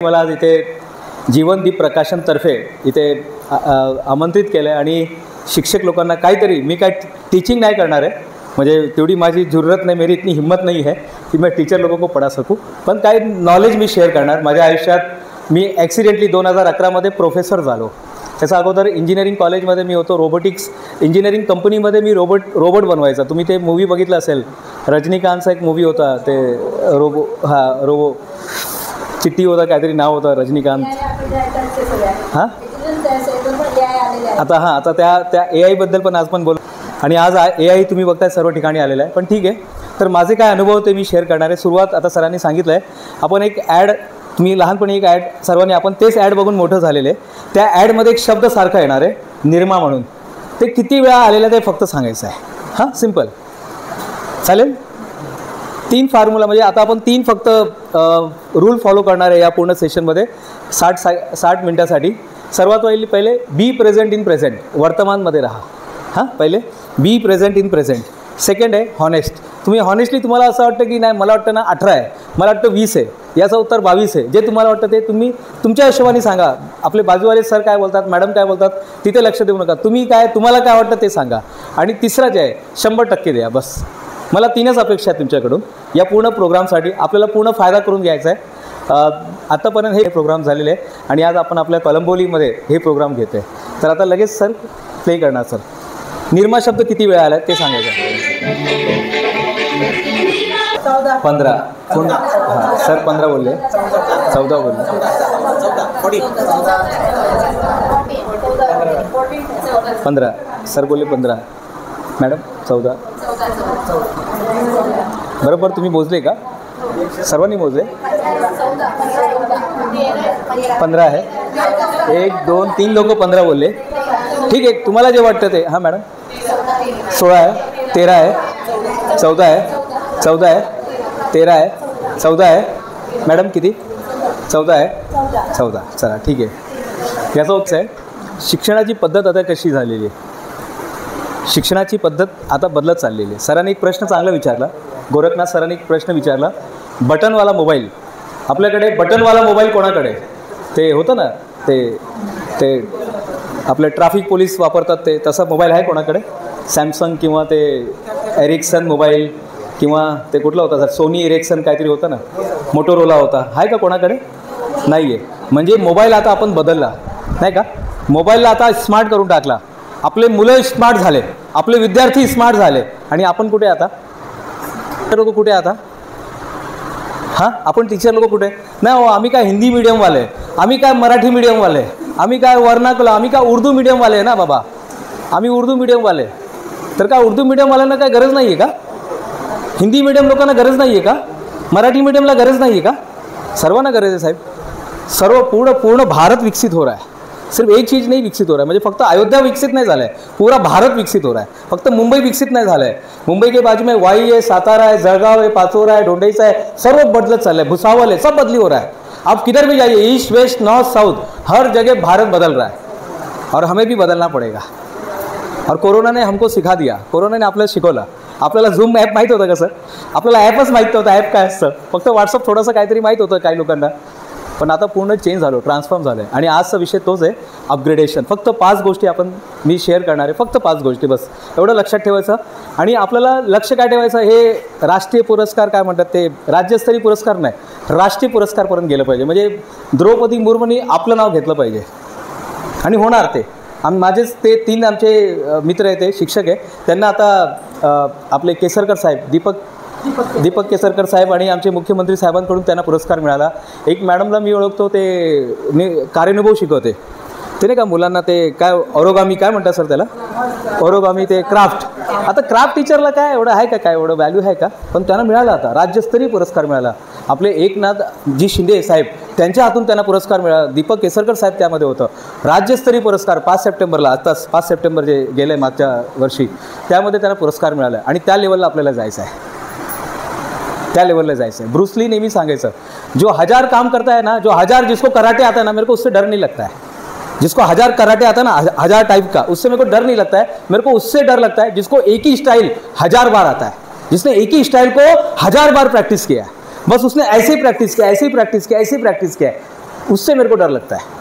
मला आज इथे जीवनदीप प्रकाशनतर्फे इथे आमंत्रित केलं आहे आणि शिक्षक लोकांना काहीतरी मी काय टीचिंग नहीं करना है, मुझे तेवढी माझी जरूरत नहीं, मेरी इतनी हिम्मत नहीं है कि मैं टीचर लोगों को पढ़ा सकूँ, पण काही नॉलेज मी शेअर करणार। माझ्या आयुष्यात मी ॲक्सिडेंटली 2011 मध्ये प्रोफेसर झालो। त्याच्या अगोदर इंजिनिअरिंग कॉलेजमध्ये मी होतो, रोबोटिक्स इंजिनिअरिंग कंपनीमध्ये मी रोबोट बनवायचा। तुम्ही ते मूवी बघितलं असेल, रजनीकांतचा एक मूवी होता, ते रोबो चिट्टी होता, काहीतरी नाव होतं रजनीकांत। हां आता त्या AI बद्दल पण आज पण बोल, आणि आज AI तुम्ही बघताय सर्व ठिकाणी आलेला आहे। पण ठीक आहे, तर माझे काय अनुभव ते मी शेअर करणार आहे। सुरुवात आता सरांनी सांगितलं आहे, आपण एक ॲड, तुम्ही लहानपणी एक ॲड सर्वांनी आपण तेच ॲड बघून मोठं झालेले। त्या ॲडमध्ये एक शब्द सारखा येणार आहे, निरमा म्हणून। ते किती वेळा आलेलं ते फक्त सांगायचं आहे। हां, सिंपल, चालेल। 3 फॉर्म्युला, म्हणजे आता आपण 3 फक्त रूल फॉलो करणार आहे या पूर्ण सेशनमध्ये 60 मिनिटासाठी। सर्वात पहिले बी प्रेझेंट इन प्रेझेंट, वर्तमानमध्ये राहा। हां, पहिले be present in present. Second आहे हॉनेस्ट, तुम्ही हॉनेस्टली, तुम्हाला असं वाटतं की नाही मला वाटतं ना 18 आहे, मला वाटतं 20 आहे, याचं उत्तर 22 आहे, जे तुम्हाला वाटतं ते तुम्ही तुमच्या हिशोबाने सांगा। आपले बाजूवाले सर काय बोलतात, मॅडम काय बोलतात, तिथे लक्ष देऊ नका, तुम्हाला काय वाटतं ते सांगा। आणि तिसरं जे आहे 100% द्या, बस। मला 3च अपेक्षा आहेत तुमच्याकडून या पूर्ण प्रोग्रामसाठी। आपल्याला पूर्ण फायदा करून घ्यायचा आहे। आतापर्यंत हे प्रोग्राम झालेले आहे आणि आज आपण आपल्या कलंबोलीमध्ये हे प्रोग्राम घेतो आहे। तर आता लगेच सर प्ले करणार। सर, निर्मा शब्द किती वेळा आला ते सांगायचं। 15 कोण? हां सर 15 बोलले, 14 बोलले, 15 सर बोलले, 15 मॅडम 14 बरोबर। तुम्ही मोजले का? सर्वांनी मोजले? 15 आहे। 1 2 3 लोक 15 बोलले, ठीक आहे। तुम्हाला जे वाटतं ते। हां मॅडम 16 आहे, 13 आहे, 14 आहे, 14 आहे, 13 आहे, 14 आहे, मॅडम किती? 14 आहे, 14, चला ठीक आहे। याचा उत्तर आहे शिक्षणाची पद्धत आता कशी झालेली आहे। शिक्षणाची पद्धत आता बदलत चाललेली आहे। सरांनी एक प्रश्न चांगला विचारला, गोरखनाथ सरांनी एक प्रश्न विचारला, बटनवाला मोबाईल, आपल्याकडे बटनवाला मोबाईल कोणाकडे? ते होतं ना, ते आपले ट्रॅफिक पोलीस वापरतात ते, तसा मोबाईल आहे कोणाकडे? सॅमसंग किंवा ते एरिक्सन मोबाईल, किंवा ते कुठला होता सर, सोनी एरिक्सन काहीतरी होतं ना, मोटोरोला होता, आहे का कोणाकडे? नाही आहे। म्हणजे मोबाईल आता आपण बदलला, नाही का? मोबाईलला आता स्मार्ट करून टाकला। आपले मुलं स्मार्ट झाले, आपले विद्यार्थी स्मार्ट झाले, आणि आपण कुठे आता? लोक कुठे आता? हां, आपण टीचर लोक कुठे? नाही हो, आम्ही काय हिंदी मीडियमवाले, आम्ही काय मराठी मीडियमवाले, आम्ही काय वर्नाकुला, आम्ही काय उर्दू मीडियमवाले आहे ना बाबा, आम्ही उर्दू मीडियमवाले। तर का उर्दू मीडियमवाल्यांना काय गरज नाही आहे का? हिंदी मीडियम लोकांना गरज नाही आहे का? मराठी मीडियमला गरज नाही आहे का? सर्वांना गरज आहे साहेब। सर्व पूर्ण भारत विकसित हो रहा है। सिर्फ एक चीज़ नहीं विकसित हो रहा है, म्हणजे फक्त अयोध्या विकसित नहीं झाला है, पूरा भारत विकसित हो रहा है। फक्त मुंबई विकसित नहीं झाला है, मुंबई के बाजू में वाई है, सातारा है, जळगाव है, पाचोरा है, ढोंडईचा है, सर्व बदलत चाल है, भुसावल है, सब बदली हो रहा है। आप किधर भी जाइए, ईस्ट वेस्ट नॉर्थ साउथ, हर जगह भारत बदल रहा है, और हमें भी बदलना पड़ेगा। और कोरोना ने हमको सिखा दिया, कोरोना ने आपल्याला शिकवलं। आपल्याला झूम ॲप माहीत होतं का सर? आपल्याला ॲपच माहीत नव्हतं, ॲप काय असतं, फक्त व्हॉट्सअप थोडंसं काहीतरी माहीत होतं काही लोकांना, पण आता पूर्ण चेंज झालो, ट्रान्सफॉर्म झालं आहे। आणि आजचा विषय तोच आहे, अपग्रेडेशन। फक्त 5 गोष्टी मी शेअर करणार आहे, फक्त 5 गोष्टी, बस एवढं लक्षात ठेवायचं। आणि आपल्याला लक्ष काय ठेवायचं, हे राष्ट्रीय पुरस्कार काय म्हणतात, ते राज्यस्तरीय पुरस्कार नाही, राष्ट्रीय पुरस्कारपर्यंत गेलं पाहिजे। म्हणजे द्रौपदी मुर्मूंनी आपलं नाव घेतलं पाहिजे, आणि होणार ते। माझेच ते 3 आमचे मित्र आहेत, ते शिक्षक आहे, त्यांना आता आपले केसरकर साहेब, दीपक केसरकर साहेब आणि आमचे मुख्यमंत्री साहेबांकडून त्यांना पुरस्कार मिळाला। एक मॅडमला मी ओळखतो, ते कार्यानुभव शिकवते, ते नाही का मुलांना, ते काय ओरोगामी काय म्हणतात सर त्याला, ओरोगामी, ते क्राफ्ट। आता क्राफ्ट टीचरला काय एवढं आहे का, काय एवढं व्हॅल्यू आहे का? पण त्यांना मिळाला, आता राज्यस्तरीय पुरस्कार मिळाला। आपले एकनाथजी शिंदे साहेब, त्यांच्या हातून त्यांना पुरस्कार मिळाला। दीपक केसरकर साहेब त्यामध्ये होतं। राज्यस्तरीय पुरस्कार 5 सप्टेंबरला, आताच 5 सप्टेंबर जे गेले मागच्या वर्षी, त्यामध्ये त्यांना पुरस्कार मिळाला। आणि त्या लेवलला आपल्याला जायचं आहे, त्या लेवल जायसे। ब्रूस ली नेहमी सांगायचं, जो 1000 काम करता है ना, जो 1000 जिसको कराटे आता है ना, मेरे को उससे डर नहीं लगता है। जिसको 1000 कराटे आता है ना, 1000 टाइप का, उससे मेरे को डर नहीं लगता है। मेरे को उससे डर लगता है जिसको एक ही स्टाइल 1000 बार आता है, जिसने एक ही स्टाइल को 1000 बार प्रैक्टिस किया है। बस उसने ऐसे ही प्रैक्टिस किया, ऐसे ही प्रैक्टिस किया, ऐसे ही प्रैक्टिस किया, उससे मेरे को डर लगता है.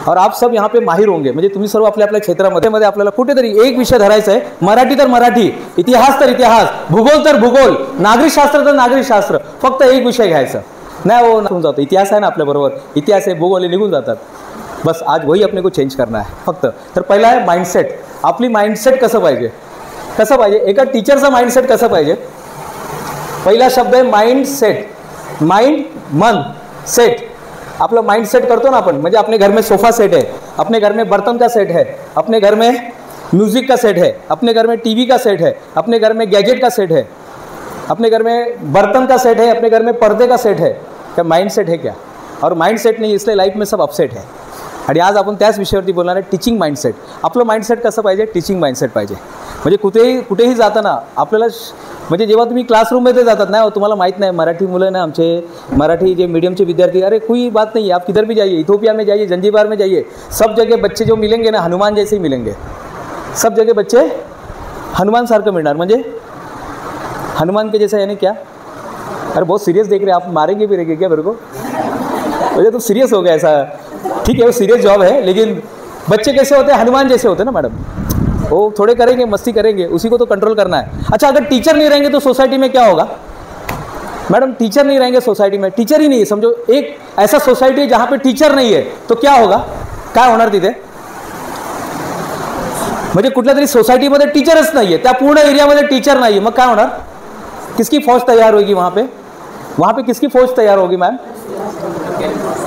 और आप सब यहाँ पे माहिर होंगे, म्हणजे तुम्ही सर्व आपल्या आपल्या क्षेत्रामध्ये आपल्याला कुठेतरी एक विषय धरायचा आहे. मराठी तर मराठी, इतिहास तर इतिहास, भूगोल तर भूगोल, नागरिकशास्त्र तर नागरिकशास्त्र. फक्त एक विषय घ्यायचा. नाही हो, निघून जातो. इतिहास आहे ना आपल्याबरोबर, इतिहास आहे, भूगोल आहे, निघून जातात. बस आज वही अपने को चेंज करना है फक्त. तर पहिला आहे माइंडसेट. आपली माइंडसेट कसं पाहिजे, कसं पाहिजे, एका टीचरचा माइंडसेट कसं पाहिजे. पहिला शब्द आहे माइंडसेट. माइंड, मन, सेट. अपना माइंड सेट करते हो ना अपन, म्हणजे अपने घर में सोफा सेट है, अपने घर में बर्तन का सेट है, अपने घर में म्यूजिक का सेट है, अपने घर में टीवी का सेट है, अपने घर में गैजेट का सेट है, अपने घर में बर्तन का सेट है, अपने घर में पर्दे का सेट है. क्या माइंड सेट है क्या. और माइंड सेट नहीं, इसलिए लाईफ में सब अपसेट है. आणि आज आपण त्याच विषयावरती बोलणार आहे, टीचिंग माइंडसेट. आपलं माइंडसेट कसं पाहिजे, टीचिंग माइंडसेट पाहिजे. म्हणजे कुठेही जाताना आपल्याला म्हणजे जेव्हा तुम्ही क्लासरूममध्ये जातात ना, तुम्हाला माहीत नाही मराठी मुलं ना, आमचे मराठी जे मीडियमचे विद्यार्थी, अरे कोई बात नहीं है, आप किधर भी जाइए, इथोपिया में जाइए, जंजीबार में जाइए, सब जगह बच्चे जो मिलेंगे ना हनुमान जैसे ही मिलेंगे. सब जगह बच्चे हनुमान सारखं मिळणार. म्हणजे हनुमान के जैसा यानी क्या. अरे बहुत सीरियस देख रहे हैं आप, मारेंगे भी रहेंगे क्या मेरे को. मुझे तो सीरियस हो गया ऐसा. ठीक है, वो सीरियस जॉब है, लेकिन बच्चे कैसे होते हैं, हनुमान जैसे होते हैं ना मैडम. वो थोड़े करेंगे, मस्ती करेंगे, उसी को तो कंट्रोल करना है. अच्छा, अगर टीचर नहीं रहेंगे तो सोसाइटी में क्या होगा मैडम. टीचर नहीं रहेंगे सोसाइटी में, टीचर ही नहीं है समझो. एक ऐसा सोसाइटी है जहाँ पे टीचर नहीं है तो क्या होगा, काय होणार तिथे. म्हणजे कुठल्या तरी सोसायटीमध्ये टीचरच नाही आहे, त्या पूर्ण एरियामध्ये टीचर नाही आहे, मग काय होणार. किसकी फौज तैयार होगी वहाँ पे किसकी फौज तैयार होगी मैम.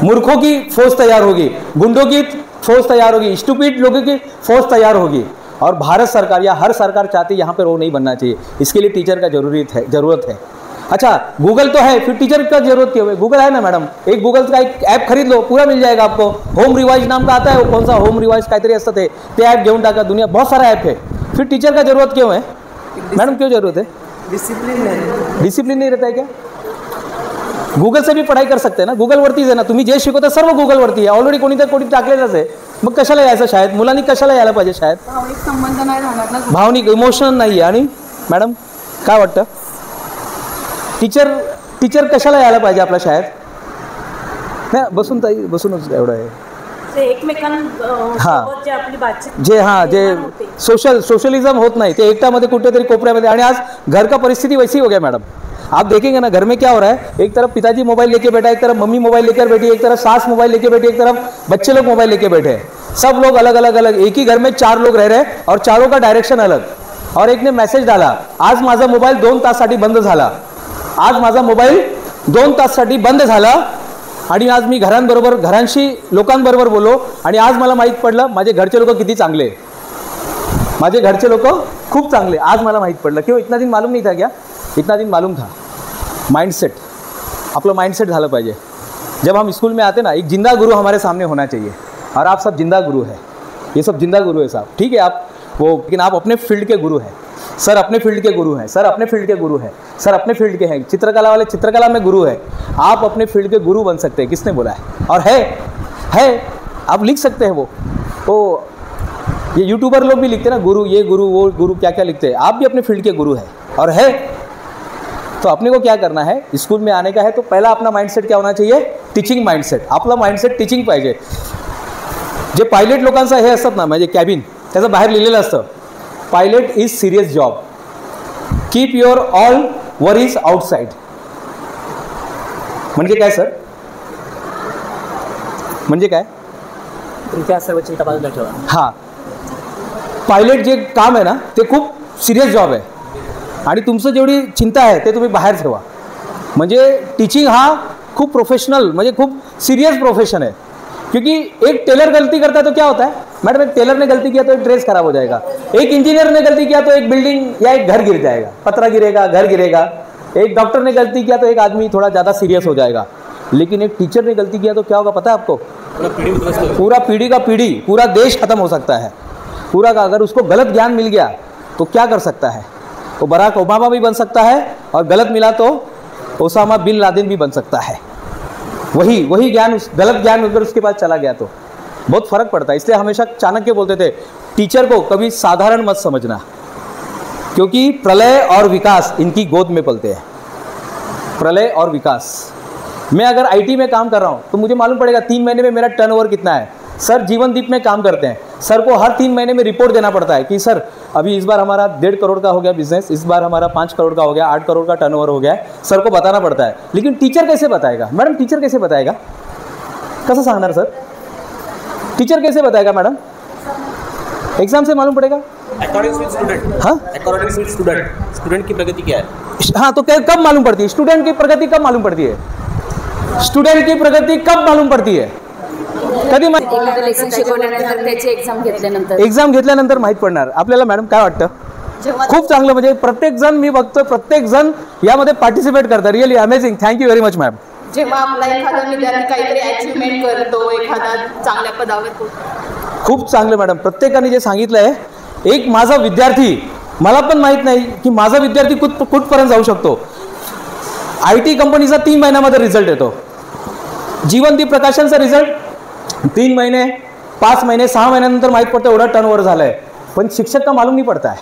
मूर्खों की फौज तैयार होगी, गुंडों की फौज तैयार होगी, स्टूपिड लोगों की फौज तैयार होगी. और भारत सरकार या हर सरकार चाहती है यहाँ पे वो नहीं बनना चाहिए. इसके लिए टीचर का ज़रूरत है. अच्छा, गूगल तो है, फिर टीचर का जरूरत क्यों है. गूगल है ना मैडम, एक गूगल का एक ऐप खरीद लो, पूरा मिल जाएगा आपको. होम रिवाइज नाम का आता है, वो कौन सा होम रिवाइज काहीतरी असतं ते ऐप घेऊन टाका. दुनिया बहुत सारा ऐप है. फिर टीचर का जरूरत क्यों है मैडम, क्यों जरूरत है. डिसिप्लिन नहीं रहता है क्या. गूगल से भी पढ़ाई कर सकते हैं ना, गूगलवरतीच आहे ना. तुम्ही जे शिकवता सर्व गूगलवरती आहे. ऑलरेडी कोणी टाकलेलंच आहे. मग कशाला यायचं शाळेत, मुलांनी कशाला यायला पाहिजे शाळेत. भावनिक संबंध नाही राहणार ना, भावनिक इमोशनल नाही आहे. आणि मॅडम काय वाटतं, टीचर कशाला यायला पाहिजे आपल्या शाळेत. नाही बसूनच एवढं आहे. ते एकमेकांसोबत जे आपली बातचीत जे सोशलिज्म होत नाही, ते एकटामध्ये कुठेतरी कोपऱ्यामध्ये. आणि आज घर का परिस्थिति वैसी हो गया मैडम. आप देखेंगे ना घर में क्या हो रहा है, एक तरफ पिताजी मोबाइल लेके बैठा, एक तरफ मम्मी मोबाइल लेकर बैठी, एक तरफ सास मोबाइल लेके बैठी, एक तरफ बच्चे लोग मोबाइल लेके बैठे हैं. सब लोग अलग अलग, एक ही घर में 4 लोग रह रहे हैं और चारों का डायरेक्शन अलग. और एक ने मैसेज डाला, आज माझा मोबाईल 2 तासासाठी बंद झाला. आज माझा मोबाईल 2 तासासाठी बंद झाला. आणि आज मी घरांशी लोकांबरोबर बोललो आणि आज मला माहीत पडलं माझे घरचे लोक किती चांगले. माझे घरचे लोक खूप चांगले. आज मला माहीत पडलं. क्यों, इतना दिन मालूम नहीं था क्या. इतना दिन मालूम था. माइंडसेट, आपलं माइंडसेट झालं पाहिजे. जब हम स्कूल में आते ना, एक जिंदा गुरु हमारे सामने होना चाहिए. और आप सब जिंदा गुरु है, ये सब जिंदा गुरु है साहब. ठीक है, आप वो, लेकिन आप अपने फील्ड के गुरु हैं. सर अपने फील्ड के गुरु हैं, सर अपने फील्ड के गुरु हैं, सर अपने फील्ड के हैं. चित्रकला वाले चित्रकला में गुरु है. आप अपने फील्ड के गुरु बन सकते हैं. किसने बोला है. और है आप लिख सकते हैं. वो ये यूट्यूबर लोग भी लिखते हैं ना, गुरु ये गुरु वो गुरु, क्या क्या लिखते हैं. आप भी अपने फील्ड के गुरु हैं. और है तो अपने को क्या करना है, स्कूल में आने का है तो पहला अपना माइंडसेट क्या होना चाहिए, टीचिंग माइंडसेट. आपला माइंडसेट टीचिंग पाहिजे. जे पायलट लोकांचं हे असतात ना, म्हणजे कॅबिन, त्याचं बाहेर लिहिलेलं असतं, pilot is serious job, keep your all worries outside. म्हणजे काय सर, म्हणजे काय, तुमच्या सर्व चिंता बाजूला ठेवा. हां, पायलट जे काम आहे ना ते खूप सिरियस जॉब आहे आणि तुमचं जेवढी चिंता आहे ते तुम्ही बाहेर ठेवा. म्हणजे टीचिंग हा खूप प्रोफेशनल, म्हणजे खूप सीरियस प्रोफेशन है. क्योंकि एक टेलर गलती करता है तो क्या होता है मैडम, एक टेलर ने गलती किया तो एक ड्रेस खराब हो जाएगा, एक इंजीनियर ने गलती किया तो एक बिल्डिंग या एक घर गिर जाएगा, पतरा गिरेगा, घर गिरेगा. एक डॉक्टर ने गलती किया तो एक आदमी थोड़ा ज़्यादा सीरियस हो जाएगा. लेकिन एक टीचर ने गलती किया तो क्या होगा पता है आपको, पूरा पीढ़ी का पीढ़ी, पूरा देश खत्म हो सकता है पूरा का. अगर उसको गलत ज्ञान मिल गया तो क्या कर सकता है, वो बराक ओबामा भी बन सकता है और गलत मिला तो ओसामा बिन लादेन भी बन सकता है. वही ज्ञान, गलत ज्ञान अगर उसके पास चला गया तो बहुत फर्क पड़ता है. इसलिए हमेशा चाणक्य बोलते थे टीचर को कभी साधारण मत समझना, क्योंकि प्रलय और विकास इनकी गोद में पलते हैं. प्रलय और विकास मैं अगर आईटी में काम कर रहा हूँ तो मुझे मालूम पड़ेगा 3 महीने में मेरा टर्नओवर कितना है। सर जीवनदीप में काम करते हैं, सर को हर 3 महीने में रिपोर्ट देना पड़ता है कि सर अभी इस बार हमारा 1.5 करोड़ का हो गया बिजनेस, इस बार हमारा 5 करोड़ का हो गया, 8 करोड़ का टर्नओवर हो गया है, सर को बताना पड़ता है। लेकिन टीचर कैसे बताएगा मैडम? टीचर कैसे बताएगा? कसं सांगणार सर? टीचर कैसे बताएगा मैडम? एग्जाम से मालूम पड़ेगा। अकॉर्डिंग टू स्टूडेंट, हाँ अकॉर्डिंग टू स्टूडेंट की प्रगति क्या है? हाँ, तो कब मालूम पड़ती है? स्टूडेंट की प्रगति कब मालूम पड़ती है? स्टूडेंट की प्रगति कब मालूम पडती आहे? कधी एखादं लेसन शिकवल्यानंतर त्याची एक्झाम घेतल्यानंतर माहीत पडणार आपल्याला। मॅडम काय वाटतं? खूप चांगलं, म्हणजे प्रत्येक जण मी बघतो, प्रत्येक जण यामध्ये पार्टिसिपेट करतात। Really amazing, thank you very much ma'am. जेव्हा आपला एखादा विद्यार्थी काहीतरी अचीवमेंट करतो, एखादा चांगल्या पदावर पोहोचतो, खूप चांगलं मॅडम, प्रत्येकाने जे सांगितलं आहे, एक माझा विद्यार्थी, मला पण माहीत नाही की माझा विद्यार्थी कुठपर्यंत जाऊ शकतो। IT कंपनीचा 3 महिन्यामध्ये रिझल्ट येतो, जीवनदीप प्रकाशनचा रिझल्ट 3 महीने, 5 महीने, 6 महीन्यानंतर माहीत पडतं एवढा टर्नओवर झाला है। पण शिक्षक का मालूम नहीं पड़ता है,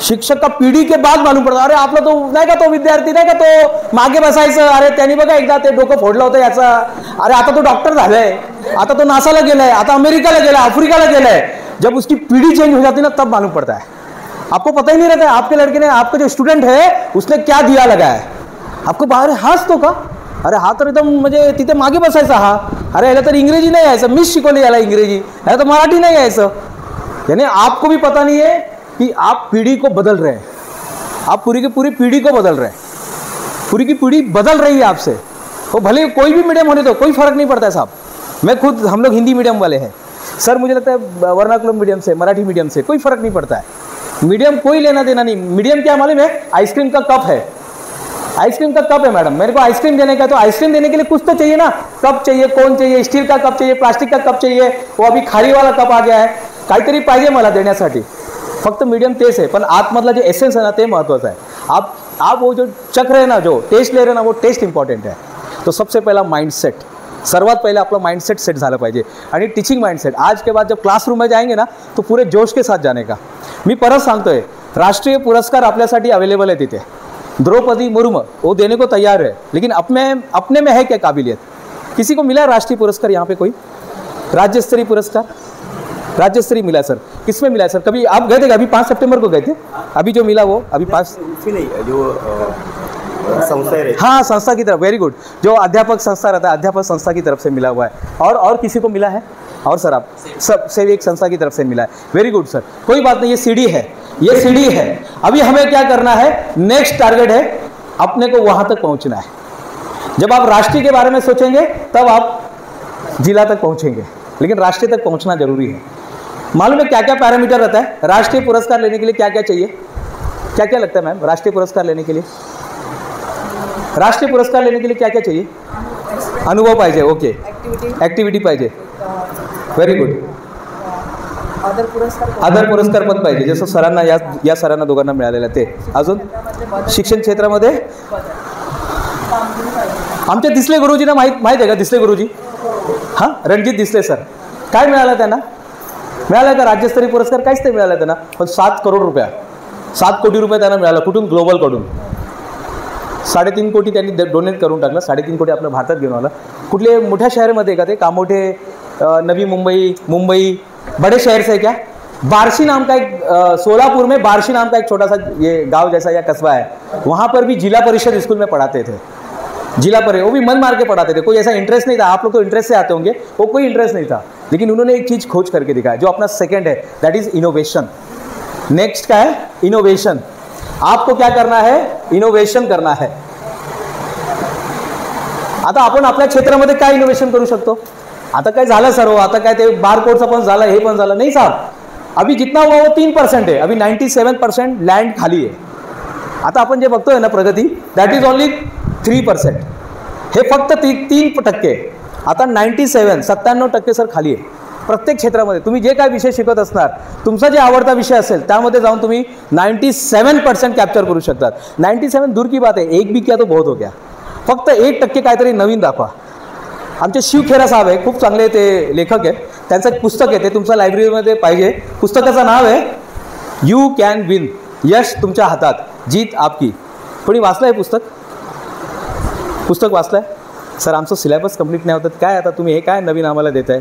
शिक्षक का पीढ़ी के बाद मालूम पडतं, अरे आपला तो नाही का, तो विद्यार्थी नाही का, तो मागे बसायचं, अरे त्यांनी बघा एकदा ते डोकं फोडलं होतं याचा, अरे आता तो डॉक्टर झालाय, आता तो नासाला गेलाय, आता अमेरिकाला गेलाय, अफ्रीकाला गेलाय। जब उसकी पीढ़ी चेंज हो जाती है ना, तब मालूम पड़ता है। आपको पता ही नहीं रहता है आपके लड़के ने, आपका जो स्टूडेंट है उसने क्या दिया लगा है आपको। बाहर हाच तो का, अरे हा तर एकदम म्हणजे तिथे मागे बसायचा हा, अरे याला तर इंग्रजी नहीं यायचं, मिस शिकवली याला इंग्रजी, याला तो मराठी नहीं यायचं। यानी आपको भी पता नहीं है कि आप पीढ़ी को बदल रहे हैं, आप पूरी की पूरी पीढ़ी को बदल रहे हैं, पूरी की पीढ़ी बदल रही है आपसे। वो भले कोई भी मीडियम होने दो, कोई फर्क नहीं पड़ता है साहब। मैं खुद, हम लोग हिंदी मीडियम वाले हैं सर, मुझे लगता है वर्नाकुलम मीडियम से, मराठी मीडियम से कोई फर्क नहीं पड़ता है, मीडियम कोई लेना देना नहीं। मीडियम क्या मालूम है? आइसक्रीम का कप है, आइसक्रीम का कप है मैडम, मेरे को आइसक्रीम देने का, तो आइसक्रीम देने के लिए कुछ तो चाहिए ना, कप चाहिए, कौन चाहिए, स्टील का कप चाहिए, प्लास्टिक का कप चाहिए, वो अभी खाली वाला कप आ गया है, काहीतरी पाहिजे मला देण्यासाठी। फक्त मीडियम तेच आहे, पण आतमधला जो एसेंस है ना ते महत्त्वाचं आहे। आप वो जो चख रहे हैं ना, जो टेस्ट ले रहे हैं ना, वो टेस्ट इंपॉर्टेंट है। तो सबसे पहला माइंडसेट, सर्वात पहले आपला माइंडसेट सेट झालं पाहिजे, आणि टीचिंग माइंडसेट। आज के बाद जब क्लासरूम में जाएंगे ना, तो पूरे जोश के साथ जाने का। मी परत सांगतोय, राष्ट्रीय पुरस्कार आपल्यासाठी अवेलेबल है तिथे, द्रौपदी मुर्मू वो देने को तैयार है, लेकिन अपने में है क्या काबिलियत? किसी को मिला है राष्ट्रीय पुरस्कार यहाँ पे? कोई राज्य स्तरीय पुरस्कार? राज्य स्तरीय मिला सर, किसमें मिला है सर? कभी आप गए थे? अभी 5 सितंबर को गए थे, अभी जो मिला वो अभी 5 नहीं, जो संस्था है, हाँ संस्था की तरफ, वेरी गुड, जो अध्यापक संस्था रहता है, अध्यापक संस्था की तरफ से मिला हुआ है। और किसी को मिला है? और सर आप सब से एक संस्था की तरफ से मिला है, वेरी गुड सर। कोई बात नहीं, ये सीढ़ी है, ये सीढ़ी है। अभी हमें क्या करना है? नेक्स्ट टारगेट है अपने को वहां तक पहुंचना है। जब आप राष्ट्रीय के बारे में सोचेंगे तब आप जिला तक पहुंचेंगे, लेकिन राष्ट्रीय तक पहुंचना जरूरी है। मालूम है क्या क्या पैरामीटर रहता है राष्ट्रीय पुरस्कार लेने के लिए? क्या क्या चाहिए? क्या क्या लगता है मैम राष्ट्रीय पुरस्कार लेने के लिए? राष्ट्रीय पुरस्कार लेने के लिए क्या क्या चाहिए? अनुभव पाहिजे, ओके, ॲक्टिव्हिटी पाहिजे, व्हेरी गुड। आदर पुरस्कार पण पाहिजे, जसं सरांना या सरांना दोघांना मिळालेलं ते। अजून शिक्षण क्षेत्रामध्ये आमच्या दिसले गुरुजींना माहित आहे का? दिसले गुरुजी, हां रणजित दिसले सर, काय मिळालं त्यांना? मिळाला का राज्यस्तरीय पुरस्कार? काहीच नाही मिळाला त्यांना, पण 7 करोड रुपया, 7 कोटी रुपये त्यांना मिळाला। कुठून? ग्लोबलकडून 3.5 कोटी त्यांनी डोनेट करून टाकलं, 3.5 कोटी आपल्या भारतात घेऊन आलं। कुठले मोठ्या शहरामध्ये का ते? कामोठे, नवी मुंबई, बड़े शहर से क्या? बार्शी नाम का एक सोलापुर में बार्शी नाम का एक छोटा सा ये गांव जैसा या कस्बा है, वहाँ पर भी जिला परिषद स्कूल में पढ़ाते थे। जिला परिषद, वो भी मन मार के पढ़ाते थे, कोई ऐसा इंटरेस्ट नहीं था। आप लोग तो इंटरेस्ट से आते होंगे, वो कोई इंटरेस्ट नहीं था, लेकिन उन्होंने एक चीज़ खोज करके दिखाया, जो अपना सेकंड है, दैट इज इनोवेशन। नेक्स्ट क्या है? इनोवेशन। आपको क्या करना है? इनोवेशन करना है। आता आपण आपल्या क्षेत्रामध्ये काय इनोवेशन करू शकतो? आता काय झालं सर्व, आता काय ते बारकोडचं पण झालं, हे पण झालं नाही साहब। अभी जितना हुआ वो 3% है, अभी 97% लैंड खाली है। आता आपण जे बघतोय ना प्रगती, दॅट इज ओनली 3%, हे फक्त 3%। आता 97% सर खाली आहे प्रत्येक क्षेत्रामध्ये। तुम्ही जे काय विषय शिकत असणार, तुमचा जे आवडता विषय असेल त्यामध्ये जाऊन तुम्ही 97% कॅप्चर करू शकतात। 97 दूर की बात है, एक भी किया तो बहुत हो गया, फक्त 1% काहीतरी नवीन दाखवा। आमचे शिव खेरा साहेब आहे, खूप चांगले ते लेखक आहे, त्यांचं एक पुस्तक आहे, ते तुमच्या लायब्ररीमध्ये पाहिजे। पुस्तकाचं नाव आहे यू कॅन विन, यश तुमच्या हातात, जीत आपकी। कोणी वाचलं आहे पुस्तक? पुस्तक वाचलं आहे? सर आमचं सिलेबस कंप्लीट नाही होतं, काय आता तुम्ही हे काय नवीन आम्हाला देत आहे?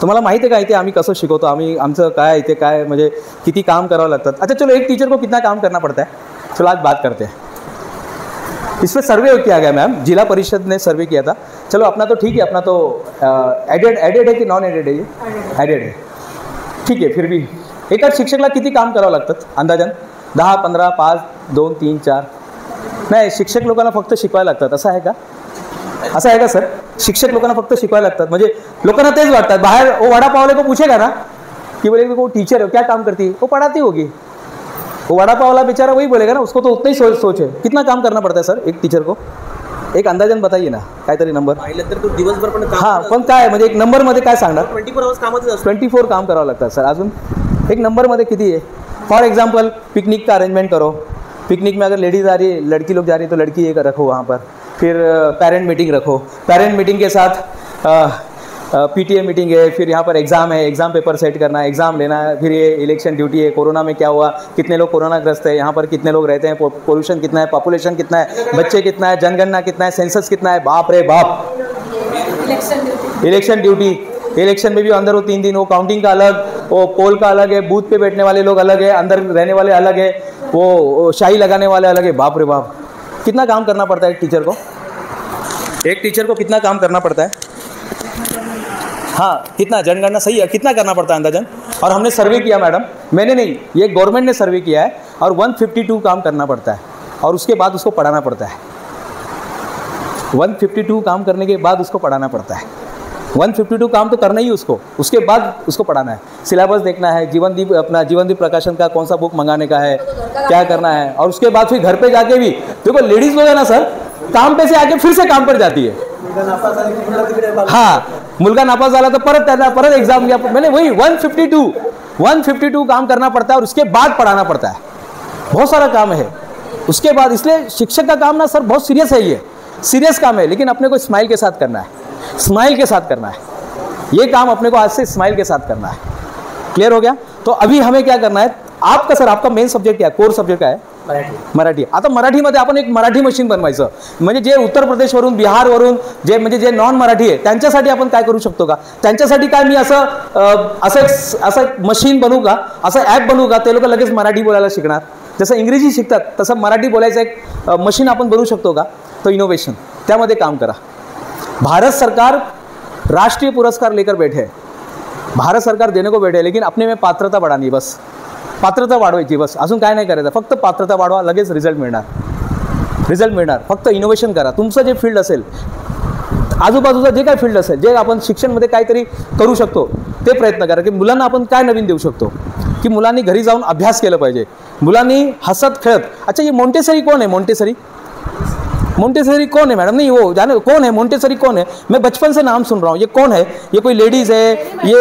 तुम्हाला माहिती आहे का इथे आम्ही कसं शिकवतो, आम्ही आमचं काय इथे काय म्हणजे किती काम करावं लागतात. अच्छा चलो एक टीचर को कितना काम करना पड़ता है, चलो आज बात करते हैं. इस पर सर्वे किया गया मैम, जिला परिषद ने सर्वे किया था. चलो अपना तो ठीक है, अपना तो एडेड है की नॉन एडेड है? ये एडेड है. ठीक आहे. फिर भी एका शिक्षकला किती काम करावं लागतात अंदाजन? 10, 15, 5, 2, 3, 4? नाही, शिक्षक लोकांना फक्त शिकवायला लागतात, असं आहे का? असं आहे का सर? शिक्षक लोकांना फक्त शिकवायला लागतात म्हणजे लोकांना तेच वाटतात. बाहर वो वड़ा पाव वाले को पूछेगा ना कि बोले वो टीचर है क्या काम करती है, वो पढ़ाती होगी. वो वड़ा पाव वाला बेचारा वही बोलेगा ना, उसको तो उतना ही सोच है. कितना काम करना पड़ता है सर एक टीचर को? एक अंदाजन बताइए ना, काहीतरी नंबर. पाहिलं तर तो दिवसभर पण काम हां पण काय म्हणजे एक नंबरमध्ये काय सांगणार? 24 आवर्स कामातच असतो. 24 काम करावं लागतात सर. अजून एक नंबरमध्ये किती आहे? फॉर एग्जाम्पल पिकनिक का अरेंजमेंट करो. पिकनिक में अगर लेडीज़ आ रही है, लड़की लोग जा रही है तो लड़की एक रखो वहाँ पर. फिर पेरेंट मीटिंग रखो, पेरेंट मीटिंग के साथ पीटीए मीटिंग है, फिर यहाँ पर एग्ज़ाम है, एग्ज़ाम पेपर सेट करना है, एग्ज़ाम लेना है, फिर ये इलेक्शन ड्यूटी है. कोरोना में क्या हुआ, कितने लोग कोरोना ग्रस्त है, यहाँ पर कितने लोग रहते हैं, पोल्यूशन कितना है, पॉपुलेशन कितना है, बच्चे कितना है, जनगणना कितना है, सेंसस कितना है. बाप रे बाप. इलेक्शन ड्यूटी, इलेक्शन में भी अंदर वो 3 दिन वो काउंटिंग का अलग, वो पोल का अलग है, बूथ पे बैठने वाले लोग अलग है, अंदर रहने वाले अलग है, वो शाही लगाने वाले अलग है. बाप रे बाप. कितना काम करना पड़ता है एक टीचर को? एक टीचर को कितना काम करना पड़ता है? हाँ कितना, जनगणना सही है, कितना करना पड़ता है अंदाजन? और हमने सर्वे किया मैडम, मैंने नहीं, ये गवर्नमेंट ने सर्वे किया है, और 152 काम करना पड़ता है और उसके बाद उसको पढ़ाना पड़ता है. 152 काम करने के बाद उसको पढ़ाना पड़ता है. 152 काम तो करना ही उसको, उसके बाद उसको पढ़ाना है. सिलेबस देखना है, जीवनदीप अपना जीवनदीप प्रकाशन का कौन सा बुक मंगाने का है, क्या करना है, और उसके बाद फिर घर पे जाके भी देखो लेडीज़ लोग है ना सर, काम पे से आके फिर से काम पर जाती है. हाँ मुलगा नापास झाला तर परत त्यांना परत एग्जाम घ्या. मैंने वही 152 काम करना पड़ता है और उसके बाद पढ़ाना पड़ता है. बहुत सारा काम है उसके बाद. इसलिए शिक्षक का काम ना सर बहुत सीरियस है, ये सीरियस काम है, लेकिन अपने को स्माइल के साथ करना है, स्माइल के साथ करना है. ये काम अपने को आज से स्माइल के साथ करना है. क्लियर हो गया? तो अभी हमें क्या करना है, आपका सर आपका मेन सब्जेक्ट क्या है, कोर सब्जेक्ट काय आहे? मराठी. आता मराठीमध्ये आपण एक मराठी मशीन बनवायचं, म्हणजे जे उत्तर प्रदेशवरून बिहारवरून जे म्हणजे जे नॉन मराठी आहे त्यांच्यासाठी आपण काय करू शकतो का? त्यांच्यासाठी काय मी असं मशीन बनवू का, असं ॲप बनवू का, ते लोक लगेच मराठी बोलायला शिकणार. जसं इंग्रजी शिकतात तसं मराठी बोलायचं एक मशीन आपण बनवू शकतो का? तो इनोव्हेशन, त्यामध्ये काम करा. भारत सरकार राष्ट्रीय पुरस्कार लेकर बैठे है, भारत सरकार देने को बैठे है, लेकिन अपने में पात्रता बढ़ानी, बस पात्रता वाढवायची, बस अजून काय नाही करायचं. फक्त पात्रता वाढवा, लगेच रिझल्ट मिळणार. फक्त इनोव्हेशन करा. तुमचं जे फील्ड असेल, आजूबाजूचं जे काय फील्ड असेल, जे आपण शिक्षणमध्ये काहीतरी करू शकतो ते प्रयत्न करा. की मुलांना आपण काय नवीन देऊ शकतो, की मुलांनी घरी जाऊन अभ्यास केला पाहिजे, मुलांनी हसत खेळत. अच्छा ये मोंटेसरी कौन है? मोंटेसरी कौन है मैडम? नहीं वो जाने कौन है मोंटेसरी, कौन है? मैं बचपन से नाम सुन रहा हूँ. ये कौन है? ये कोई लेडीज है? ये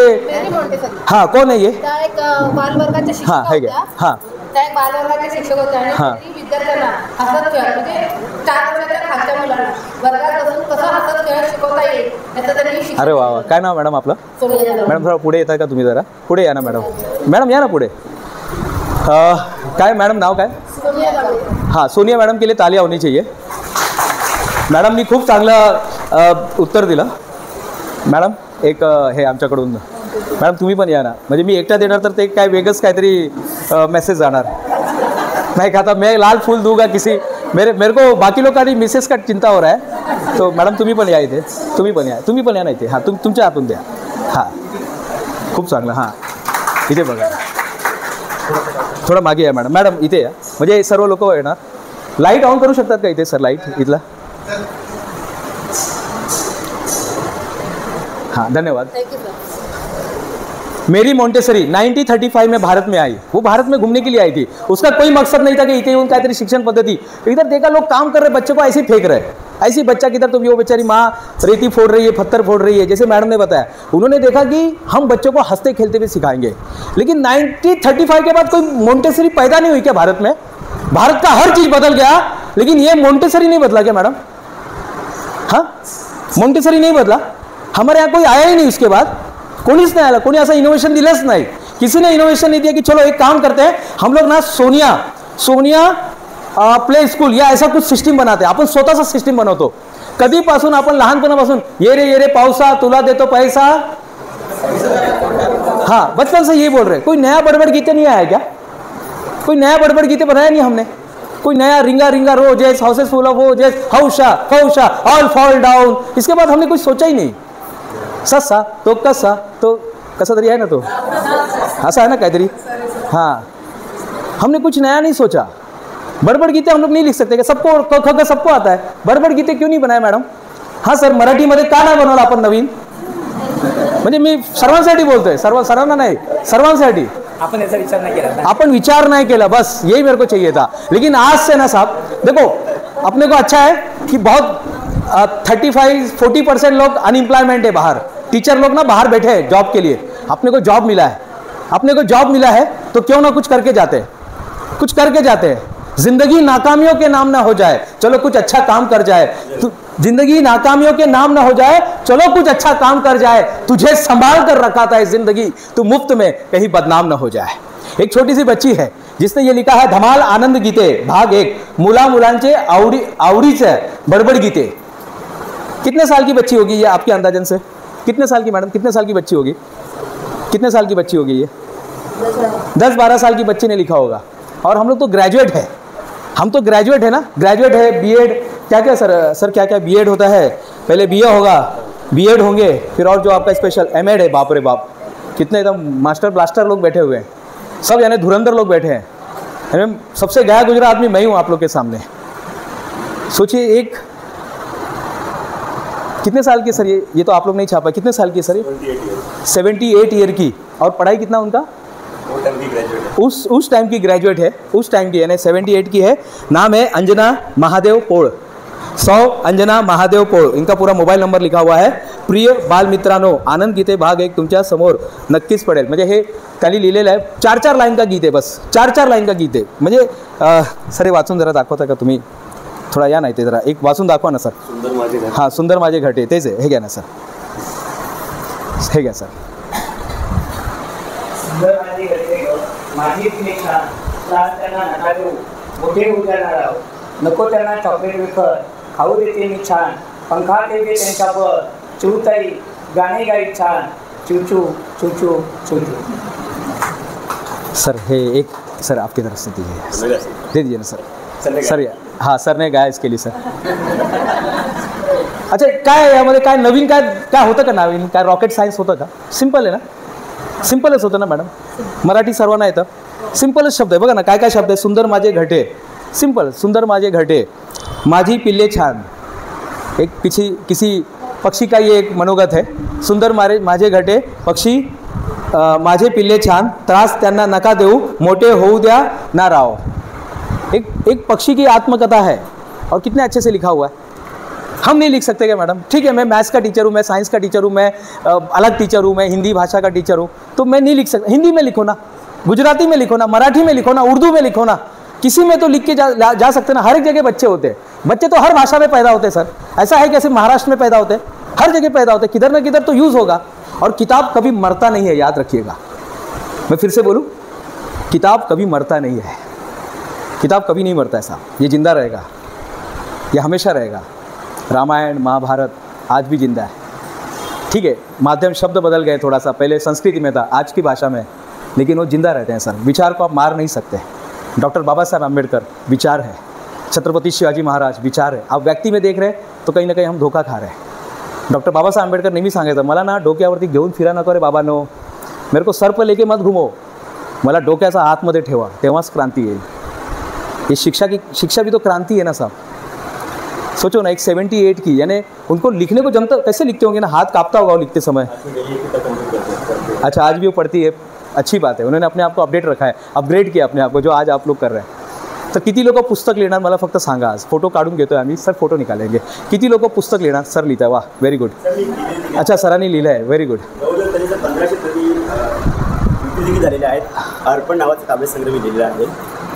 हाँ कौन है ये? एक बालवर्गाचे शिक्षक हाँ है क्या? होत्या. हाँ त्या एक बालवर्गाचे शिक्षक होत्या आणि हां. त्यांनी विद्यार्थ्यांना हसत खेळत म्हणजे 4 वर्षाच्या खालच्या मुलांना वर्गात बसून कसं हसत खेळत शिकवता येईल याचं त्यांनी शिक्षण. अरे वा वा. काय नाव मॅडम आपलं? मॅडम थोडं पुढे येता का तुम्ही? जरा पुढे या ना मॅडम. मॅडम या ना पुढे. काय मॅडम नाव काय? हाँ सोनिया मैडम के लिए तालियां होनी चाहिए. मॅडम मी खूप चांगलं उत्तर दिलं. मॅडम एक हे आमच्याकडून, मॅडम तुम्ही पण या ना. म्हणजे मी एकटा देणार तर ते काय वेगळंच काहीतरी मैसेज जाणार नाही का. आता मैं लाल फूल दूंगा किसी मेरे को बाकी लोग का नहीं, मिसेस का चिंता हो रहा है. तो मॅडम तुम्ही पण या इथे, तुम्ही पण या ना इथे. हां तुमच्या हातून द्या. हां खूप चांगलं. हां इथे बघा, थोडं मागे या मॅडम. मॅडम इथे या, म्हणजे सर्व लोक येणार. लाईट ऑन करू शकतात का इथे सर? लाईट इथला. हाँ धन्यवाद. मेरी मोंटेसरी 1935 में भारत में आई. वो भारत में घूमने के लिए आई थी. उसका कोई मकसद नहीं था कि इतने येऊन काहीतरी शिक्षण पद्धति. इधर देखा लोग काम कर रहे, बच्चे को ऐसे ही फेंक रहे. ऐसी बच्चा किधर, तो वो बेचारी माँ रेती फोड़ रही है, पत्थर फोड़ रही है. जैसे मैडम ने बताया, उन्होंने देखा कि हम बच्चों को हंसते खेलते हुए सिखाएंगे. लेकिन 1935 के बाद कोई मोंटेसरी पैदा नहीं हुई क्या भारत में? भारत का हर चीज़ बदल गया, लेकिन ये मोंटेसरी नहीं बदला क्या मैडम? हाँ मोंटेसरी नहीं बदला. हमारे यहाँ कोई आया ही नहीं उसके बाद, कोणीच नहीं आया, कोणी ऐसा इनोवेशन दिलंच नहीं. किसी ने इनोवेशन नहीं दिया कि चलो एक काम करते हैं हम लोग ना सोनिया प्ले स्कूल या ऐसा कुछ सिस्टम बनाते हैं. आपण स्वतःचा सिस्टम बनवतो. कधीपासून आपण लहानपणापासून ये रे पावसा तुला देतो पैसा, हाँ बचपन से यही बोल रहे। कोई नया बड़बड़ गीते नहीं आया क्या? कोई नया बड़बड़ गीते बनाया नहीं हमने? कोई नया रिंगा रिंगा रो जैस हाउसेस फुल ऑफ हो जैस हौशा फौशा ऑल फॉल डाउन, इसके बाद हमने कुछ सोचा ही नहीं। ससा तो कसा तो कसा तरी आहे ना, तो ऐसा है ना काहीतरी, हाँ हमने कुछ नया नहीं सोचा। बड़बड़ गीते हम लोग नहीं लिख सकते, सबको सबको आता है, बड़बड़ गीते क्यों नहीं बनाए मॅडम? हाँ सर, मराठीमध्ये का नाही बनवलं आपण नवीन? म्हणजे मी सर्वांसाठी बोलतोय, सर्वांना नाही, सर्वांसाठी आपण ऐसा विचार नहीं किया, अपन विचार नहीं किया, बस यही मेरे को चाहिए था। लेकिन आज से ना साहब देखो, अपने को अच्छा है कि बहुत 35-40% लोग अनएम्प्लॉयमेंट है बाहर, टीचर लोग ना बाहर बैठे हैं जॉब के लिए, अपने को जॉब मिला है, अपने को जॉब मिला है तो क्यों ना कुछ करके जाते हैं, कुछ करके जाते हैं। जिंदगी नाकामियों के नाम ना हो जाए, चलो कुछ अच्छा काम कर जाए। जिंदगी नाकामियों के नाम ना हो जाए, चलो कुछ अच्छा काम कर जाए। तुझे संभाल कर रखा था इस जिंदगी, तू मुफ्त में कहीं बदनाम ना हो जाए। एक छोटी सी बच्ची है जिसने ये लिखा है, धमाल आनंद गीते भाग 1, मुला मुलांचे आवडीचे बड़बड़ गीते। कितने साल की बच्ची होगी ये आपके अंदाजन से? कितने साल की मैडम, कितने साल की बच्ची होगी? कितने साल की बच्ची होगी ये? 10-12 साल की बच्ची ने लिखा होगा। और हम लोग तो ग्रेजुएट है, हम तो ग्रेजुएट है ना, ग्रेजुएट है, बीएड क्या क्या सर क्या क्या बीएड होता है, पहले बीए होगा, बीएड होंगे, फिर और जो आपका स्पेशल एमएड है, बाप रे बाप कितने एकदम मास्टर ब्लास्टर लोग बैठे हुए हैं, सब यानी धुरंधर लोग बैठे हैं। सबसे गया गुजरा आदमी मैं हूँ आप लोग के सामने। सोचिए, एक कितने साल की सर ये तो आप लोग नहीं छापा, कितने साल की सर ये? 78 ईयर की। और पढ़ाई कितना उनका? उस टाइम की ग्रेजुएट है, उस टाइम की यानी 78 की है। नाम है अंजना महादेव पोळ, 100 अंजना महादेव पोळ, इनका पूरा मोबाईल नंबर लिखा हुआ है। प्रिय बालमित्रांनो, आनंद गीते भाग 1 तुमच्या समोर नक्कीच पडेल। म्हणजे हे त्यांनी लिहिलेलं आहे, 4-4 लाईन का गीत आहे, बस 4-4 लाईन का गीत आहे। म्हणजे सर हे वाचून जरा दाखवता का तुम्ही? थोडा या नाही ते जरा एक वाचून दाखवा ना सर। सुंदर माझे घाटे, हां सुंदर माझे घाटे, तेच आहे, हे घ्या ना सर, हे घ्या सर। सुंदर माझे घरचे घेऊ, माझी पिले छान, त्रास त्यांना नका देऊ, मोठे उजाडणार आहोत, नको त्यांना चॉकलेट विकत, खाऊ देते मी छान, पंखा देते त्यांच्यावर, चिवताई गाणे गाई छान, चिवचू चुचू चुचू। सर हे एक सर आपकी तरफ से दीजिए, दे दीजिए ना सर। सर हाँ सर ने गाया इसके लिए सर। अच्छा काय यामध्ये काय नवीन काय होतं का? नवीन काय रॉकेट सायन्स होतं का? सिंपल आहे ना, सिंपलच होतं ना मॅडम, मराठी सर्वांना येतं, सिंपलच शब्द आहे। बघा ना काय काय शब्द आहे, सुंदर माझे घटे, सिंपल, सुंदर माझे घटे, माझी पिल्ले छान, एक पीछे किसी पक्षी का ये एक मनोगत है, सुंदर माझे घटे पक्षी, माझे पिल्ले छान, त्रास त्यांना नका देऊ, मोठे होऊ द्या ना राव। एक पक्षी की आत्मकथा है और कितने अच्छे से लिखा हुआ है। हम नहीं लिख सकते क्या मैडम? ठीक है, मैं मैथ्स का टीचर हूँ, मैं साइंस का टीचर हूँ, मैं अलग टीचर हूँ, मैं हिंदी भाषा का टीचर हूँ, तो मैं नहीं लिख सकता। हिंदी में लिखो ना, गुजराती में लिखो ना, मराठी में लिखो ना, उर्दू में लिखो ना, किसी में तो लिख के जा सकते ना। हर एक जगह बच्चे होते हैं, बच्चे तो हर भाषा में पैदा होते हैं सर। ऐसा है कि ऐसे महाराष्ट्र में पैदा होते हैं, हर जगह पैदा होते हैं, किधर ना किधर तो यूज़ होगा। और किताब कभी मरता नहीं है, याद रखिएगा। मैं फिर से बोलूँ, किताब कभी मरता नहीं है, किताब कभी नहीं मरता है साहब, ये जिंदा रहेगा, ये हमेशा रहेगा। रामायण महाभारत आज भी जिंदा है, ठीक है, माध्यम शब्द बदल गए थोड़ा सा, पहले संस्कृत में था, आज की भाषा में, लेकिन वो जिंदा रहते हैं सर। विचार को आप मार नहीं सकते। डॉक्टर बाबा साहब आम्बेडकर विचार है, छत्रपति शिवाजी महाराज विचार है। आप व्यक्ति में देख रहे हैं तो कहीं ना कहीं हम धोखा खा रहे हैं। डॉक्टर बाबासाहेब आंबेडकर नेहमी सांगायचं, मला ना डोक्यावरती घेऊन फिरा नको रे बाबांनो, मेरे को सर पर लेके मत घुमो, मला डोक्याचा आतमध्ये ठेवा, तेव्हाच क्रांती येईल। ये शिक्षा भी तो क्रांति है ना साहब। सोचो ना, एक 78 की, यानी उनको लिखने को जमता, कैसे लिखते होंगे ना, हाथ कांपता होगा लिखते समय। अच्छा आज भी वो पढ़ती है, अच्छी बात है, उन्होंने अपने आप को अपडेट रखा है, अपग्रेड किया अपने आप को, जो आज आप लोग कर रहे हैं। तर किती लोक पुस्तक लिहिणार मला फक्त सांगा। आज फोटो काढून घेतोय आम्ही सर, फोटो निकालेंगे। किती लोक पुस्तक लिहिणार? सर लिहित आहे, वाह व्हेरी गुड। अच्छा सरांनी लिहिलं आहे, व्हेरी गुड। 1500 झालेले आहेत। अर्पण नावाचं काव्यसंग्रह लिहिलेला आहे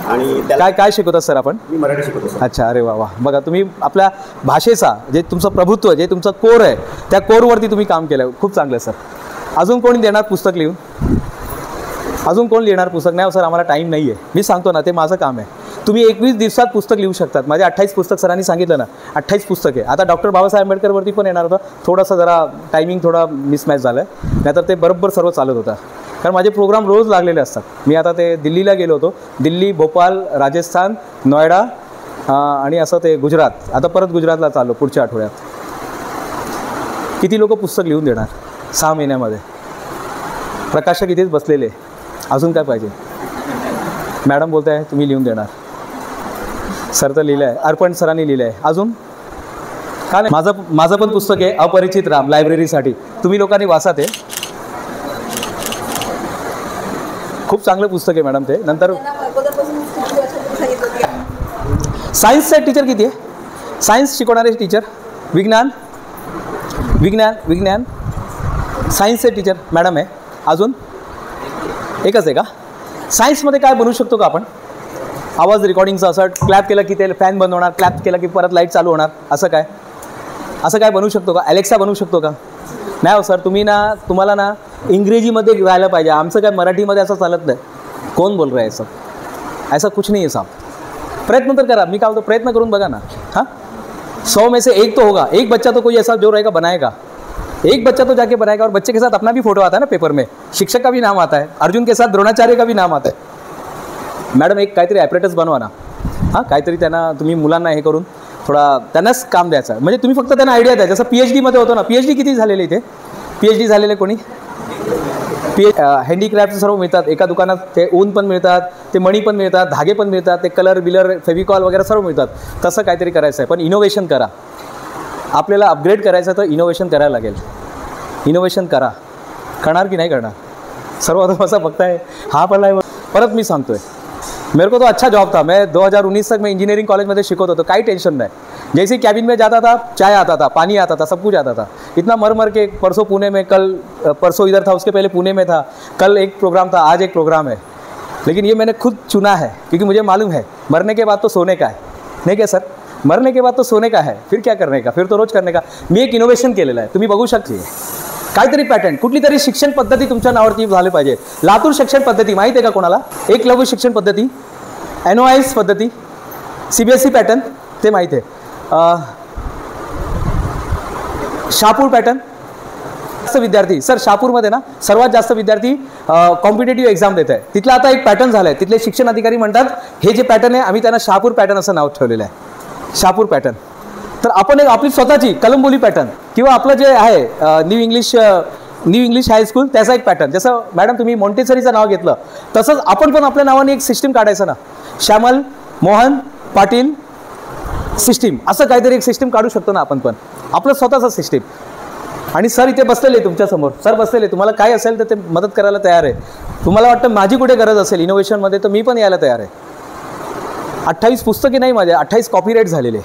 आणि काय काय शिकवतात सर आपण? मी मराठी शिकवतो सर। अच्छा, अरे वा वा, बघा तुम्ही आपल्या भाषेचा जे तुमचं प्रभुत्व, जे तुमचं कोर आहे, त्या कोरवरती तुम्ही काम केलं, खूप चांगलं सर। अजून कोणी देणार पुस्तक लिहून? अजून कोण लिहिणार पुस्तक? नाही सर आम्हाला टाईम नाही आहे, मी सांगतो ना, ते माझं काम आहे। तुम्ही 21 दिवसात पुस्तक लिहू शकतात. माझे 28 पुस्तक सरांनी सांगितलं ना, 28 पुस्तक आहे. आता डॉक्टर बाबासाहेब आंबेडकरवरती पण येणार होतं, थोडासा जरा टायमिंग थोडा मिसमॅच झालं आहे, नाहीतर ते बरोबर सर्व चालत होतं. कारण माझे प्रोग्राम रोज लागलेले असतात. मी आता ते दिल्लीला गेलो होतो, दिल्ली, भोपाळ, राजस्थान, नोएडा आणि असं ते गुजरात. आता परत गुजरातला चाललो पुढच्या आठवड्यात. किती लोक पुस्तक लिहून देणार 6 महिन्यामध्ये? प्रकाशक इथेच बसलेले, अजून काय पाहिजे? मॅडम बोलत आहे तुम्ही लिहून देणार. सर तर लिहिलं आहे, अर्पण सरांनी लिहिलं आहे. अजून का नाही? माझं पण पुस्तक आहे अपरिचित राम, लायब्ररीसाठी. तुम्ही लोकांनी वाचा ते, खूप चांगलं पुस्तक आहे मॅडम ते. नंतर सायन्सचे टीचर किती आहे? सायन्स शिकवणारे टीचर, विज्ञान सायन्सचे टीचर मॅडम आहे. अजून एकच आहे का? सायन्समध्ये काय बनवू शकतो का आपण? आवाज रेकॉर्डिंगचा, असं क्लॅप केला की ते फॅन बंद होणार, क्लॅप केला की परत लाईट चालू होणार, असं काय बनवू शकतो का? अलेक्सा बनवू शकतो का? नाही हो सर, तुम्हाला ना इंग्रजीमध्ये राहायला पाहिजे. आमचं काय मराठीमध्ये असं चालत नाही. कोण बोल रहा है सब? ऐसा कुछ नहीं है साहब. प्रयत्न तर करा. मी काय बोलतो, प्रयत्न करून बघा ना. हाँ, 100 में से एक तो होगा, एक बच्चा तो कोई ऐसा जो रहेगा बनाएगा, एक बच्चा तो जाके बनाएगा. और बच्चे के साथ अपना भी फोटो आता है ना पेपर में, शिक्षक का भी नाम आता है, अर्जुन के साथ द्रोणाचार्य का भी नाम आता है. मॅडम एक काहीतरी ॲपरेटस बनवा ना. हां, काहीतरी त्यांना तुम्ही मुलांना हे करून थोडा त्यांनाच काम द्यायचं. म्हणजे तुम्ही फक्त त्यांना आयडिया द्या. जसं PhD मध्ये होतो ना, PhD किती झालेले इथे? PhD झालेले कोणी? हँडीक्राफ्टचं सर्व मिळतात एका दुकानात. ते ऊन पण मिळतात, ते मणी पण मिळतात, धागे पण मिळतात, ते कलर बिलर फेविकॉल वगैरे सर्व मिळतात. तसं काहीतरी करायचं आहे. पण इनोव्हेशन करा. आपल्याला अपग्रेड करायचं तर इनोव्हेशन करायला लागेल. इनोव्हेशन करा. करणार की नाही करणार? सर्व असं बघताय हा पडला आहे. परत मी सांगतो आहे, मेरे को तो अच्छा जॉब था. मैं 2019 तक मैं इंजीनियरिंग कॉलेज में शिकत होतो, काही टेंशन नहीं. जैसे कैबिन में जाता था, चाय आता था, पानी आता था, सब कुछ आता था. इतना मर के परसों पुणे में, कल परसों इधर था, उसके पहले पुणे में था, कल एक प्रोग्राम था, आज एक प्रोग्राम है. लेकिन ये मैंने खुद चुना है क्योंकि मुझे मालूम है मरने के बाद तो सोने का है. नहीं क्या सर? मरने के बाद तो सोने का है, फिर क्या करने का? फिर तो रोज करने का. मी एक इनोव्हेशन केलेलं आहे, तुम्ही बघू शकते. काहीतरी पॅटर्न, कुठली तरी शिक्षण पद्धती तुमच्या नावावरती झाली पाहिजे. लातूर शिक्षण पद्धती माहीत आहे का कोणाला? एकलव्य शिक्षण पद्धती, NOIS पद्धती, CBSE पॅटर्न ते माहीत आहे. शहापूर पॅटर्न. जास्त विद्यार्थी सर शहापूरमध्ये ना सर्वात जास्त विद्यार्थी कॉम्पिटेटिव्ह एक्झाम देत आहे. तिथला आता एक पॅटर्न झाला आहे. तिथले शिक्षण अधिकारी म्हणतात हे जे पॅटर्न आहे आम्ही त्यांना शहापूर पॅटर्न असं नाव ठेवलेलं आहे. शहापूर पॅटर्न. तर आपण एक आपली स्वतःची कलंबोली पॅटर्न किंवा आपलं जे आहे न्यू इंग्लिश हायस्कूल त्याचा एक पॅटर्न. जसं मॅडम तुम्ही मॉन्टेसरीचं नाव घेतलं तसंच आपण पण आपल्या नावाने एक सिस्टीम काढायचं ना. श्यामल मोहन पाटील सिस्टीम असं काहीतरी एक सिस्टीम काढू शकतो ना आपण पण, आपलं स्वतःचं सिस्टीम. आणि सर इथे बसलेले तुमच्यासमोर, सर बसलेले, तुम्हाला काय असेल तर ते मदत करायला तयार आहे. तुम्हाला वाटतं माझी कुठे गरज असेल इनोव्हेशनमध्ये तर मी पण यायला तयार आहे. 28 पुस्तके नाही माझे, 28 कॉपीराईट झालेले,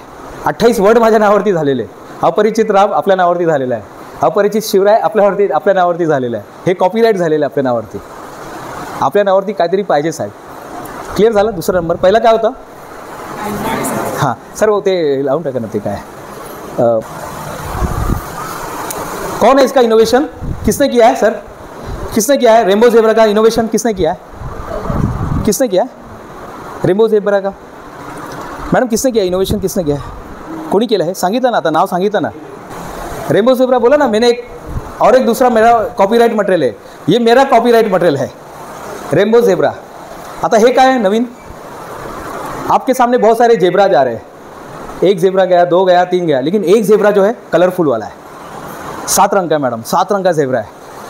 28 वर्ड माझ्या नावावरती झालेले. अपरिचित राम आपल्या नावावरती झालेला आहे, अपरिचित शिवराय आपल्या नावावरती झालेलं आहे. हे कॉपीराईट झालेलं आहे आपल्या नावावरती. आपल्या नावावरती काहीतरी पाहिजे साहेब. क्लिअर झालं? दुसरा नंबर. पहिला काय होतं? हाँ सर वो ते लाउन टाका ना ते काय कौन है इसका इनोवेशन किसने किया है सर? किसने किया है? रेनबो ज़ेब्रा का इनोवेशन किसने किया है? किसने किया है रेनबो ज़ेब्रा का? मैडम किसने किया इनोवेशन? किसने किया है? कोणी केलं है? सांगितलं ना, आता नाव सांगितलं ना. रेनबो ज़ेब्रा बोला ना मैंने. एक और एक दूसरा मेरा कॉपीराइट मटेरियल है, ये मेरा कॉपीराइट मटेरियल है रेनबो ज़ेब्रा. आता हे काय है नवीन? आपके सामने बहुत सारे जेब्रा जा रहे हैं. एक जेब्रा गया, 2 गया, 3 गया, लेकिन एक जेब्रा जो है कलरफुल वाला है. 7 रंग का है मैडम, 7 रंग का जेब्रा है.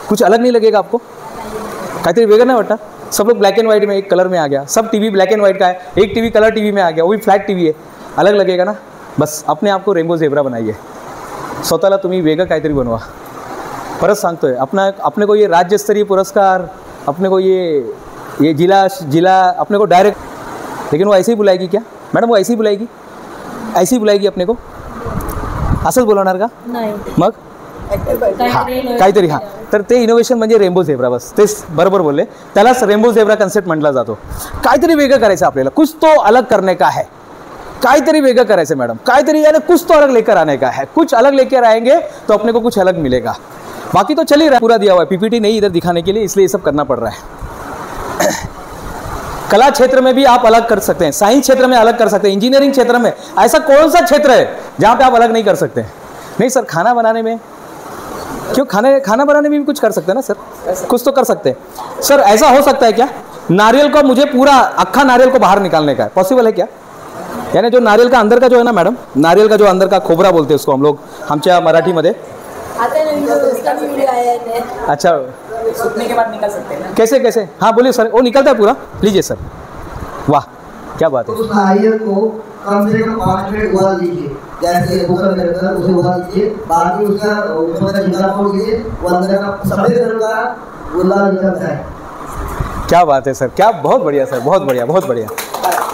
कुछ अलग नहीं लगेगा आपको? काहीतरी वेगळं नाही वाटतं? सब लोग ब्लैक एंड वाइट में, एक कलर में आ गया. सब टीवी ब्लैक एंड वाइट का है, एक टीवी कलर टीवी में आ गया, वो भी फ्लैट टीवी है. अलग लगेगा ना? बस अपने आप को रेनबो जेब्रा बनाइए. स्वतःला तुम्ही वेगळं काहीतरी बनवा. परत सांगतोय, अपने को ये राज्यस्तरीय पुरस्कार, अपने को ये जिला अपने को डायरेक्ट. लेकिन वो ऐसे ही बुलाएगी क्या मैडम? वो ऐसे ही बुलाएगी, ऐसे ही बुलाएगी अपने को? असंच बोलवणार का? नाही. मग काहीतरी. हां, तर ते इनोव्हेशन म्हणजे रेनबो झेब्रा. बस तेच बरोबर बोलले. त्यालाच रेनबो झेब्रा कन्सेप्ट म्हटला जातो. काहीतरी वेगळं करायचं आपल्याला, कुछ तो अलग करने का है. काहीतरी वेगळं करायचं मॅडम, काहीतरी यानी कुछ तो अलग लेकर आने का है. कुछ अलग लेकर आएंगे तो अपने को कुछ अलग मिलेगा. बाकी तो चल ही रहा है, पूरा दिया हुआ है. PPT नहीं इधर दिखाने के लिए, इसलिए ये सब करना पड़ रहा है. कला क्षेत्र में भी आप अलग कर सकते हैं, साइंस क्षेत्र में अलग कर सकते हैं, इंजीनियरिंग क्षेत्र में। ऐसा कौन सा क्षेत्र है जहाँ पे आप अलग नहीं कर सकते? नहीं सर, खाना बनाने में क्यों? खाना बनाने में भी कुछ कर सकते हैं ना सर, कुछ तो कर सकते हैं सर। ऐसा हो सकता है क्या नारियल को मुझे पूरा अक्खा नारियल को बाहर निकालने का पॉसिबल है क्या? यानी जो नारियल का अंदर का जो है ना मैडम, नारियल का जो अंदर का खोबरा बोलते हैं उसको हम लोग आमच्या मराठीमध्ये। अच्छा, सूखने के बाद निकल सकते हैं ना? कैसे? हाँ बोलिए सर। वो निकलता है पूरा? लीजिए सर, वाह क्या बात है। उस नारियल को कम से कम 5 मिनट उबाल लीजिए, जैसे कुकर में रखकर उसे उबाल लीजिए। बाद में उसका ऊपर का छिलका छोड़ दीजिए, वो अंदर का सफेद रंग का गुलाल निकलता है। क्या बात है सर, क्या बहुत बढ़िया सर, बहुत बढ़िया, बहुत बढ़िया।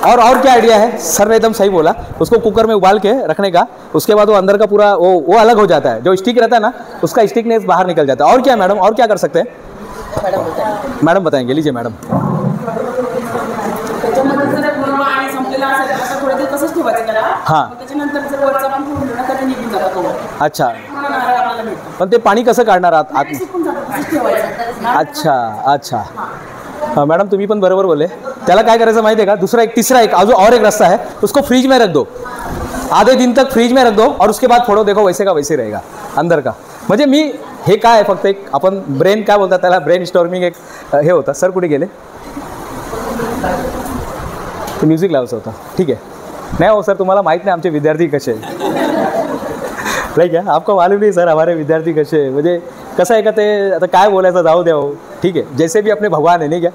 और क्या आइडिया है सर ने? एकदम सही बोला। उसको कुकर में उबाल के रखने का, उसके बाद वो अंदर का पूरा वो अलग हो जाता है, जो स्टिक रहता है ना उसका स्टिकनेस बाहर निकल जाता है। और क्या मैडम, और क्या कर सकते हैं? मैडम बताएंगे, लीजिए मैडम। त्याच्यामध्ये जर पूर्ण आणि संपलेला असेल तर थोडं दिवस तसंच ठेवायचं त्याला. हां. मग त्याच्यानंतर जर वरचा पण पूर्ण कधी निघून जातो तो. अच्छा, पूर्ण नारळ आपल्याला मिळतो. पण ते पाणी कसं काढणार आत? नाही सुकून जातं तसंच ठेवायचं. अच्छा हाँ मैडम, तुम्ही पण बरोबर बोले। त्याला काय करायचं माहिती है का? दूसरा एक, तीसरा एक, और एक रास्ता है, उसको फ्रीज में रख दो, आधे दिन तक फ्रीज में रख दो और उसके बाद फोड़ो, देखो वैसे का वैसे रहेगा अंदर का। म्हणजे मी हे काय फक्त एक आपण ब्रेन काय बोलतात त्याला, ब्रेन स्टॉर्मिंग एक हे होता। सर कुठे गेले? ते म्युझिक लावायचं होतं, ठीक आहे। नाही हो सर, तुम्हाला माहीत नाही आमचे विद्यार्थी कसे नाही क्या? आपको मालूम नहीं सर हमारे विद्यार्थी कसे, म्हणजे कसं आहे का ते आता काय बोलायचं, जाऊ द्या हो, ठीक है। जैसे भी अपने भगवान है, नहीं क्या,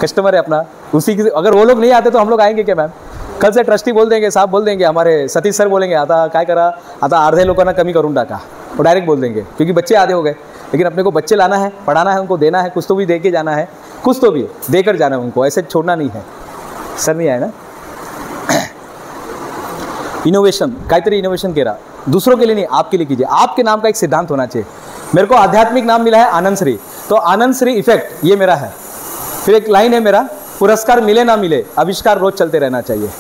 कस्टमर है अपना, उसी की अगर वो लोग नहीं आते तो हम लोग आएंगे क्या मैम? कल से ट्रस्टी बोल देंगे, साहब बोल देंगे, हमारे सतीश सर बोलेंगे आता काय करा, आता अर्धे लोकांना कमी करून टाका, वो डायरेक्ट बोल देंगे, क्योंकि बच्चे आधे हो गए। लेकिन अपने को बच्चे लाना है, पढ़ाना है, उनको देना है, कुछ तो भी दे के जाना है, कुछ तो भी देकर जाना है उनको, ऐसे छोड़ना नहीं है। सर नहीं आए ना? इनोवेशन, काहीतरी इनोवेशन करा, दूसरों के लिए नहीं, आपके लिए कीजिए। आपके नाम का एक सिद्धांत होना चाहिए। मेरे को आध्यात्मिक नाम मिला है आनंद श्री, तो आनंद श्री इफेक्ट ये मेरा है। फिर एक लाइन है मेरा, पुरस्कार मिले ना मिले, आविष्कार रोज चलते रहना चाहिए।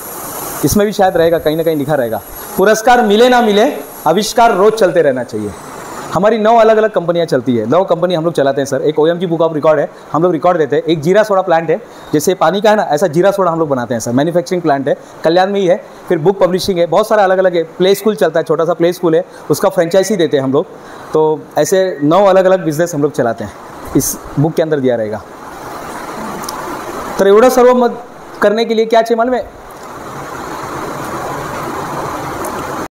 इसमें भी शायद रहेगा, कहीं ना कहीं लिखा रहेगा, पुरस्कार मिले ना मिले, आविष्कार रोज चलते रहना चाहिए। हमारी 9 अलग अलग कंपनियां चलती है, 9 कंपनी हम लोग चलाते हैं सर। एक OMG बुक ऑफ रिकॉर्ड है, हम लोग रिकॉर्ड देते हैं। एक जीरा सोडा प्लांट है, जैसे पानी का है ना, ऐसा जीरा सोडा हम लोग बनाते हैं सर। मैन्युफैक्चरिंग प्लांट है, कल्याण में ही है। फिर बुक पब्लिशिंग है, बहुत सारा अलग अलग है। प्ले स्कूल चलता है, छोटा सा प्ले स्कूल है, उसका फ्रेंचाइजी देते हैं हम लोग। तो ऐसे 9 अलग अलग बिजनेस हम लोग चलाते हैं, इस बुक के अंदर दिया रहेगा। तर एवढं सर्व मत करने के लिए क्या चाहिए मालूम है?